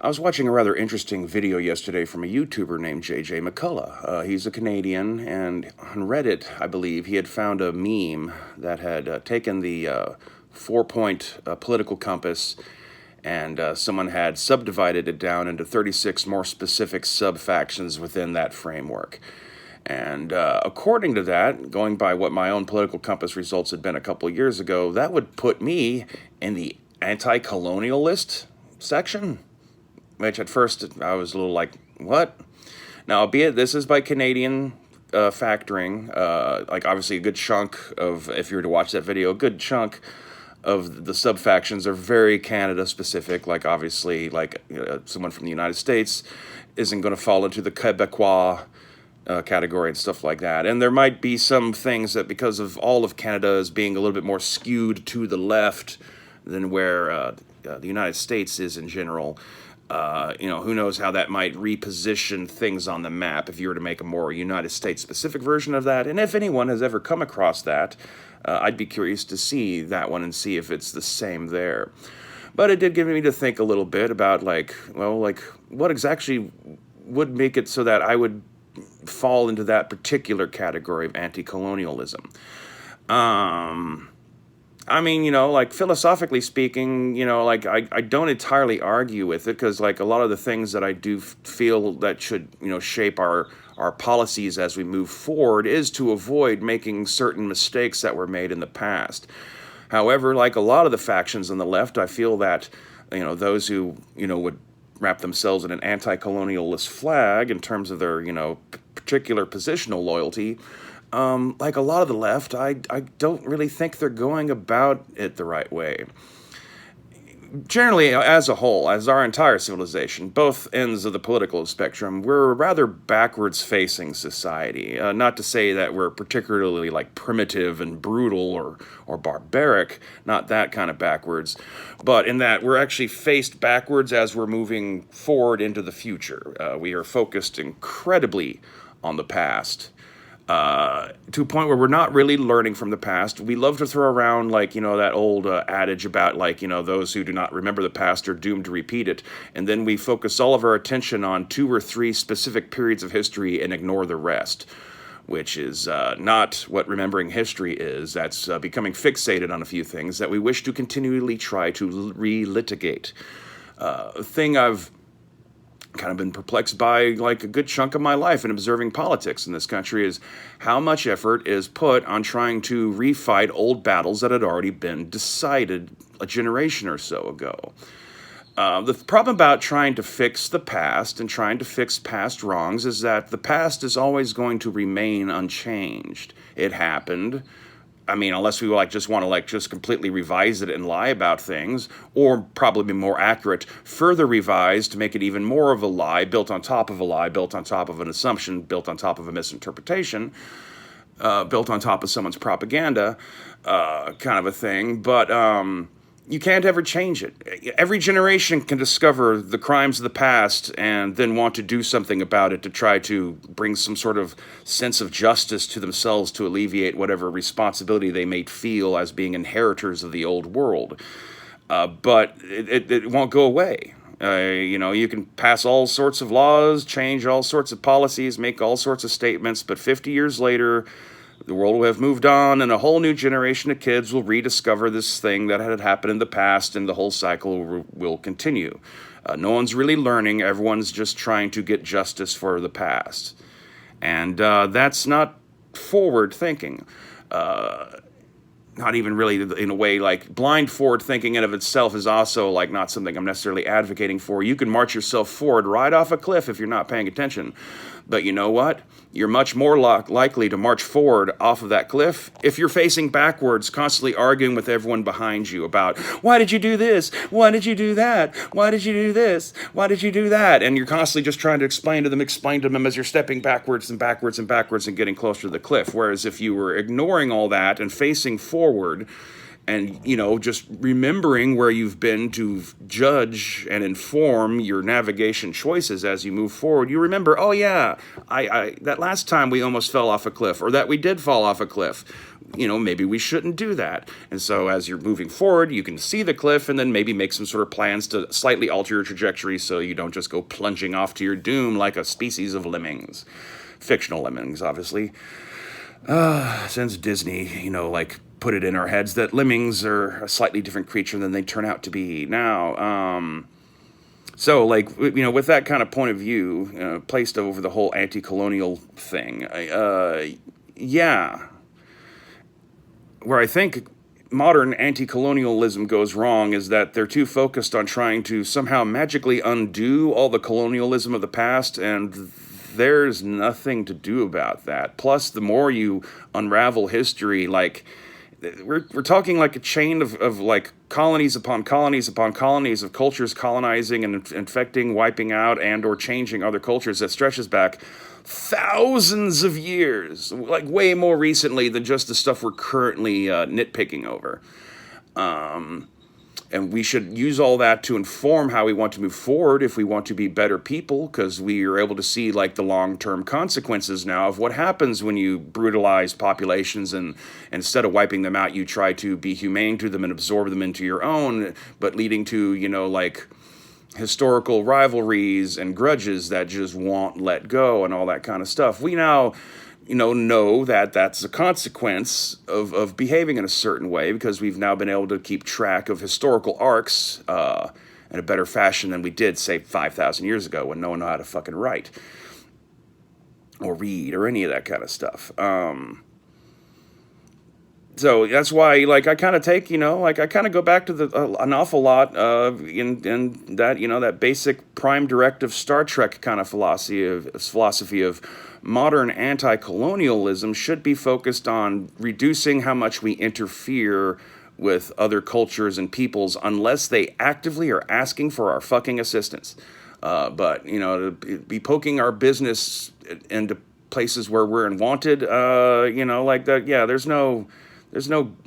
I was watching a rather interesting video yesterday from a YouTuber named JJ McCullough. He's a Canadian, and on Reddit, I believe, he had found a meme that had taken the 4-point political compass, and someone had subdivided it down into 36 more specific sub-factions within that framework. And according to that, going by what my own political compass results had been a couple of years ago, that would put me in the anti-colonialist section, which at first I was a little like, what? Now, albeit this is by Canadian factoring, like obviously a good chunk of, if you were to watch that video, a good chunk of the sub-factions are very Canada specific, like obviously like someone from the United States isn't going to fall into the Quebecois category and stuff like that. And there might be some things that because of all of Canada as being a little bit more skewed to the left than where the United States is in general, who knows how that might reposition things on the map if you were to make a more United States specific version of that. And if anyone has ever come across that, I'd be curious to see that one and see if it's the same there. But it did give me to think a little bit about what exactly would make it so that I would fall into that particular category of anti-colonialism. I mean, philosophically speaking, I don't entirely argue with it because, like, a lot of the things that I do feel that should, shape our policies as we move forward is to avoid making certain mistakes that were made in the past. However, like a lot of the factions on the left, I feel that, those who, would wrap themselves in an anti-colonialist flag in terms of their, particular positional loyalty, like a lot of the left, I don't really think they're going about it the right way. Generally, as a whole, as our entire civilization, both ends of the political spectrum, we're a rather backwards-facing society. Not to say that we're particularly like primitive and brutal or barbaric, not that kind of backwards, but in that we're actually faced backwards as we're moving forward into the future. We are focused incredibly on the past. To a point where we're not really learning from the past. We love to throw around, that old adage about, those who do not remember the past are doomed to repeat it. And then we focus all of our attention on 2 or 3 specific periods of history and ignore the rest, which is not what remembering history is. That's becoming fixated on a few things that we wish to continually try to relitigate. A thing I've kind of been perplexed by like a good chunk of my life in observing politics in this country is how much effort is put on trying to refight old battles that had already been decided a generation or so ago. The problem about trying to fix the past and trying to fix past wrongs is that the past is always going to remain unchanged. It happened. I mean, unless we just want to just completely revise it and lie about things, or probably be more accurate, further revise to make it even more of a lie, built on top of a lie, built on top of an assumption, built on top of a misinterpretation, built on top of someone's propaganda, kind of a thing. But you can't ever change it. Every generation can discover the crimes of the past and then want to do something about it to try to bring some sort of sense of justice to themselves to alleviate whatever responsibility they may feel as being inheritors of the old world. But it won't go away. You can pass all sorts of laws, change all sorts of policies, make all sorts of statements, but 50 years later, the world will have moved on, and a whole new generation of kids will rediscover this thing that had happened in the past, and the whole cycle will continue. No one's really learning. Everyone's just trying to get justice for the past. And that's not forward thinking. Not even really in a way like blind forward thinking in of itself is also like not something I'm necessarily advocating for. You can march yourself forward right off a cliff if you're not paying attention. But you know what? You're much more likely to march forward off of that cliff if you're facing backwards, constantly arguing with everyone behind you about, why did you do this? Why did you do that? Why did you do this? Why did you do that? And you're constantly just trying to explain to them as you're stepping backwards and backwards and backwards and getting closer to the cliff. Whereas if you were ignoring all that and facing forward And, just remembering where you've been to judge and inform your navigation choices as you move forward. You remember, oh yeah, I that last time we almost fell off a cliff, or that we did fall off a cliff. Maybe we shouldn't do that. And so as you're moving forward, you can see the cliff and then maybe make some sort of plans to slightly alter your trajectory so you don't just go plunging off to your doom like a species of lemmings. Fictional lemmings, obviously. Since Disney, put it in our heads that lemmings are a slightly different creature than they turn out to be now. So, with that kind of point of view placed over the whole anti-colonial thing, yeah, where I think modern anti-colonialism goes wrong is that they're too focused on trying to somehow magically undo all the colonialism of the past, and there's nothing to do about that. Plus, the more you unravel history, we're talking like a chain of colonies upon colonies upon colonies of cultures colonizing and infecting, wiping out, and or changing other cultures that stretches back thousands of years, like way more recently than just the stuff we're currently nitpicking over. And we should use all that to inform how we want to move forward if we want to be better people, because we are able to see the long-term consequences now of what happens when you brutalize populations and instead of wiping them out, you try to be humane to them and absorb them into your own, but leading to, historical rivalries and grudges that just won't let go and all that kind of stuff. We now know that that's a consequence of behaving in a certain way, because we've now been able to keep track of historical arcs in a better fashion than we did, say, 5,000 years ago when no one knew how to fucking write or read or any of that kind of stuff. So that's why, I kind of take, I kind of go back to an awful lot in that, that basic prime directive Star Trek kind of philosophy of modern anti-colonialism should be focused on reducing how much we interfere with other cultures and peoples unless they actively are asking for our fucking assistance. But, to be poking our business into places where we're unwanted, like that, yeah, there's no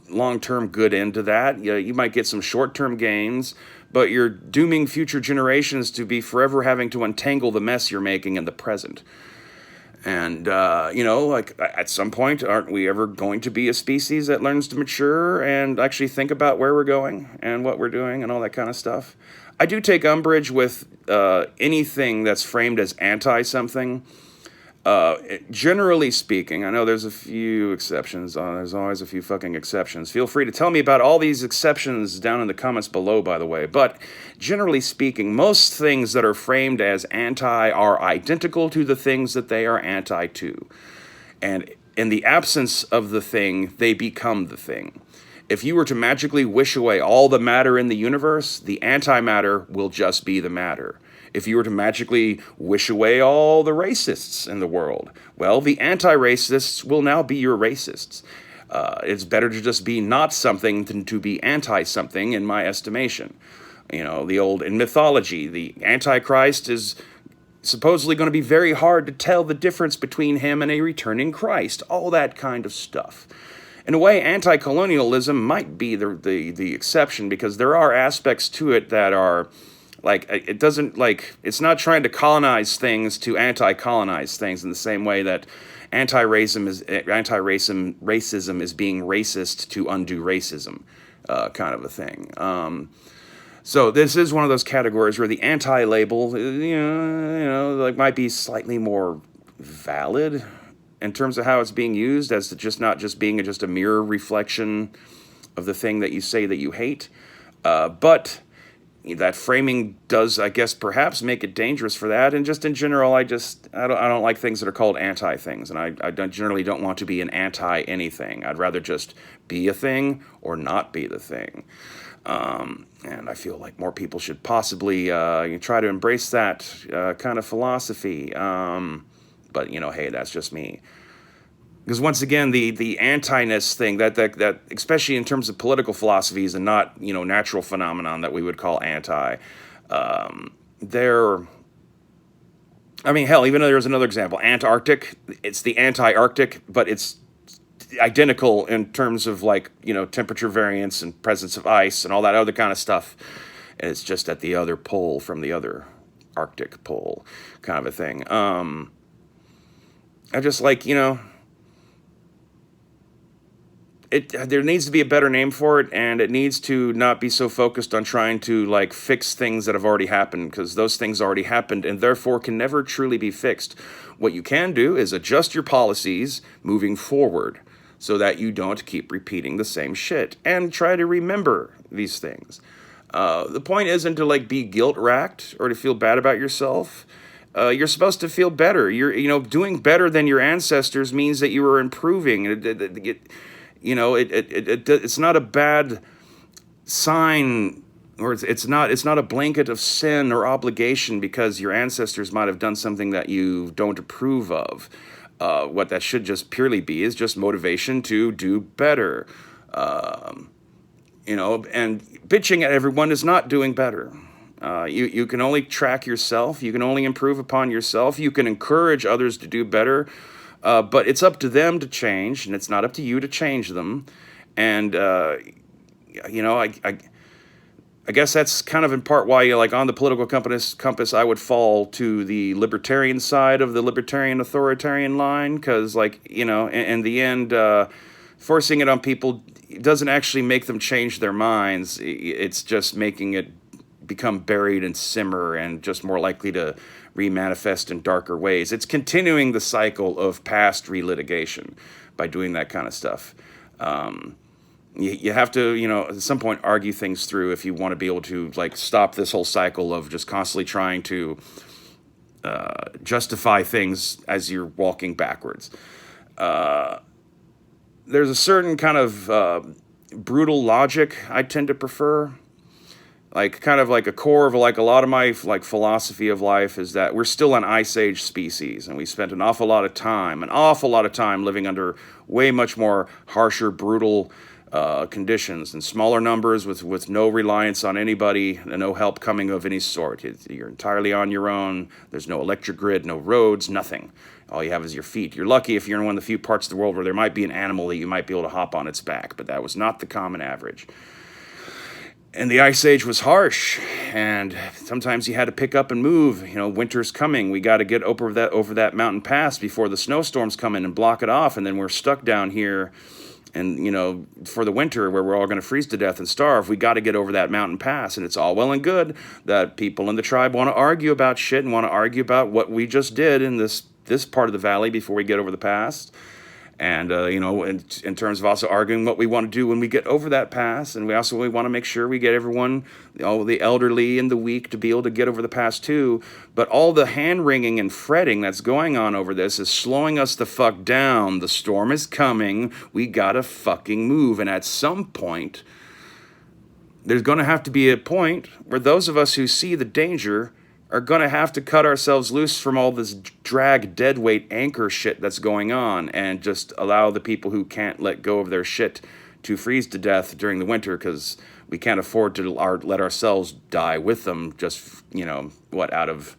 long-term good end to that. You might get some short-term gains, but you're dooming future generations to be forever having to untangle the mess you're making in the present. And, at some point, aren't we ever going to be a species that learns to mature and actually think about where we're going and what we're doing and all that kind of stuff? I do take umbrage with anything that's framed as anti-something. Generally speaking, I know there's a few exceptions. There's always a few fucking exceptions. Feel free to tell me about all these exceptions down in the comments below, by the way. But generally speaking, most things that are framed as anti are identical to the things that they are anti to. And in the absence of the thing, they become the thing. If you were to magically wish away all the matter in the universe, the antimatter will just be the matter. If you were to magically wish away all the racists in the world, well, the anti-racists will now be your racists. It's better to just be not something than to be anti-something, in my estimation. In mythology, the Antichrist is supposedly going to be very hard to tell the difference between him and a returning Christ. All that kind of stuff. In a way, anti-colonialism might be the exception, because there are aspects to it that are it doesn't, it's not trying to colonize things to anti-colonize things in the same way that racism is being racist to undo racism, kind of a thing. So this is one of those categories where the anti-label, might be slightly more valid in terms of how it's being used, as to just not just being just a mirror reflection of the thing that you say that you hate, but that framing does, I guess, perhaps make it dangerous for that. And just in general, I don't like things that are called anti-things, and I generally don't want to be an anti-anything. I'd rather just be a thing or not be the thing. And I feel like more people should possibly try to embrace that kind of philosophy. But hey, that's just me. Because once again, the anti-ness thing, that especially in terms of political philosophies and not, natural phenomenon that we would call anti, hell, even though there's another example, Antarctic, it's the anti-Arctic, but it's identical in terms of like, temperature variance and presence of ice and all that other kind of stuff. And it's just at the other pole from the other Arctic pole, kind of a thing. I just like, there needs to be a better name for it, and it needs to not be so focused on trying to like fix things that have already happened, because those things already happened and therefore can never truly be fixed. What you can do is adjust your policies moving forward so that you don't keep repeating the same shit, and try to remember these things. The point isn't to like be guilt racked or to feel bad about yourself. You're supposed to feel better. Doing better than your ancestors means that you are improving. It's not a bad sign, or it's not a blanket of sin or obligation because your ancestors might have done something that you don't approve of. What that should just purely be is just motivation to do better. And bitching at everyone is not doing better. You can only track yourself. You can only improve upon yourself. You can encourage others to do better. But it's up to them to change, and it's not up to you to change them. And, I guess that's kind of in part why, like, on the political compass, I would fall to the libertarian side of the libertarian authoritarian line, because, like, in the end, forcing it on people doesn't actually make them change their minds. It's just making it become buried and simmer and just more likely to remanifest in darker ways. It's continuing the cycle of past relitigation by doing that kind of stuff. You have to, at some point, argue things through if you want to be able to like stop this whole cycle of just constantly trying to justify things as you're walking backwards. There's a certain kind of brutal logic I tend to prefer. Like, kind of like a core of like a lot of my like philosophy of life is that we're still an ice age species, and we spent an awful lot of time living under way much more harsher, brutal conditions and smaller numbers with no reliance on anybody and no help coming of any sort. You're entirely on your own. There's no electric grid, no roads, nothing. All you have is your feet. You're lucky if you're in one of the few parts of the world where there might be an animal that you might be able to hop on its back, but that was not the common average. And the Ice Age was harsh, and sometimes you had to pick up and move. Winter's coming. We got to get over that mountain pass before the snowstorms come in and block it off, and then we're stuck down here. And, for the winter where we're all going to freeze to death and starve, we got to get over that mountain pass. And it's all well and good that people in the tribe want to argue about shit and want to argue about what we just did in this part of the valley before we get over the pass. And, in terms of also arguing what we want to do when we get over that pass. And we want to make sure we get everyone, the elderly and the weak, to be able to get over the pass too. But all the hand-wringing and fretting that's going on over this is slowing us the fuck down. The storm is coming. We gotta fucking move. And at some point, there's going to have to be a point where those of us who see the danger are going to have to cut ourselves loose from all this drag deadweight anchor shit that's going on and just allow the people who can't let go of their shit to freeze to death during the winter, because we can't afford to let ourselves die with them just, out of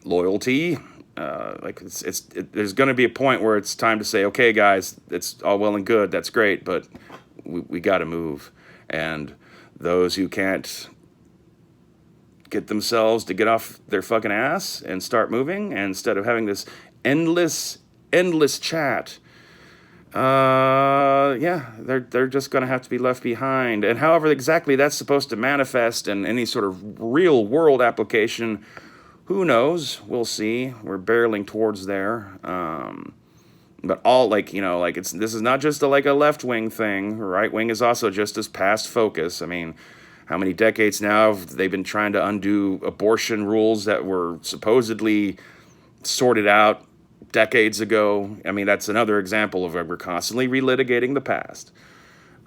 loyalty. There's going to be a point where it's time to say, okay, guys, it's all well and good. That's great, but we got to move. And those who can't get themselves to get off their fucking ass and start moving, and instead of having this endless chat, they're just going to have to be left behind. And however exactly that's supposed to manifest in any sort of real world application, who knows? We'll see. We're barreling towards there. But all this is not just a left wing thing. Right wing is also just as past focus. I mean, how many decades now have they been trying to undo abortion rules that were supposedly sorted out decades ago? I mean, that's another example of where we're constantly relitigating the past.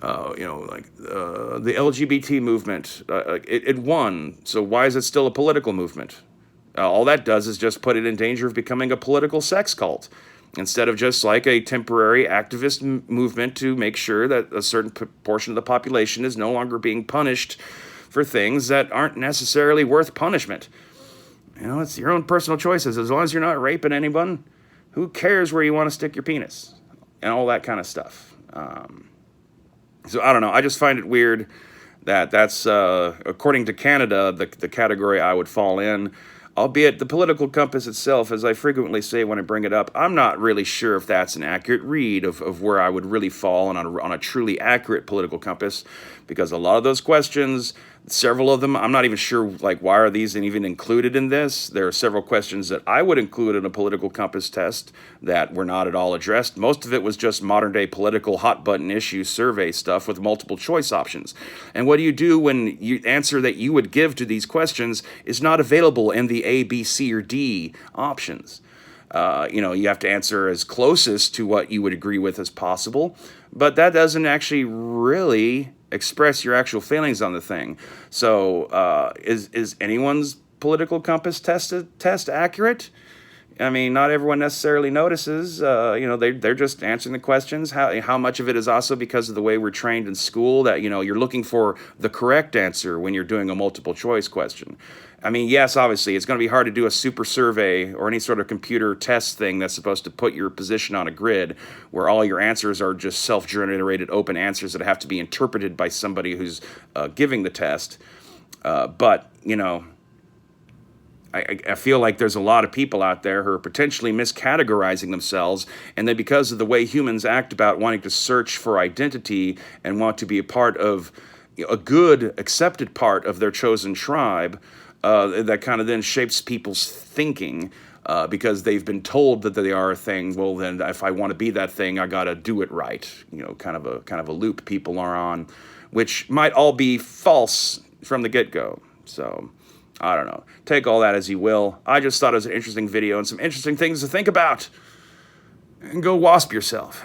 The LGBT movement, it won. So why is it still a political movement? All that does is just put it in danger of becoming a political sex cult, instead of just like a temporary activist movement to make sure that a certain portion of the population is no longer being punished for things that aren't necessarily worth punishment. It's your own personal choices. As long as you're not raping anyone, who cares where you want to stick your penis? and all that kind of stuff. So I don't know. I just find it weird that that's, according to Canada, the category I would fall in. Albeit the political compass itself, as I frequently say when I bring it up, I'm not really sure if that's an accurate read of where I would really fall on a truly accurate political compass, because a lot of those questions, several of them, I'm not even sure, like, why are these even included in this? There are several questions that I would include in a political compass test that were not at all addressed. Most of it was just modern day political hot button issue survey stuff with multiple choice options. And what do you do when the answer that you would give to these questions is not available in the A, B, C, or D options? You have to answer as closest to what you would agree with as possible, but that doesn't actually really express your actual feelings on the thing. So, is anyone's political compass test accurate? I mean, not everyone necessarily notices. They're just answering the questions. How much of it is also because of the way we're trained in school, that you're looking for the correct answer when you're doing a multiple choice question. I mean, yes, obviously, it's going to be hard to do a super survey or any sort of computer test thing that's supposed to put your position on a grid where all your answers are just self-generated open answers that have to be interpreted by somebody who's giving the test. But I feel like there's a lot of people out there who are potentially miscategorizing themselves, and that because of the way humans act about wanting to search for identity and want to be a part of a good, accepted part of their chosen tribe, that kind of then shapes people's thinking, because they've been told that they are a thing. Well, then if I want to be that thing, I got to do it right. Kind of a loop people are on, which might all be false from the get-go. So, I don't know. Take all that as you will. I just thought it was an interesting video and some interesting things to think about. And go wasp yourself.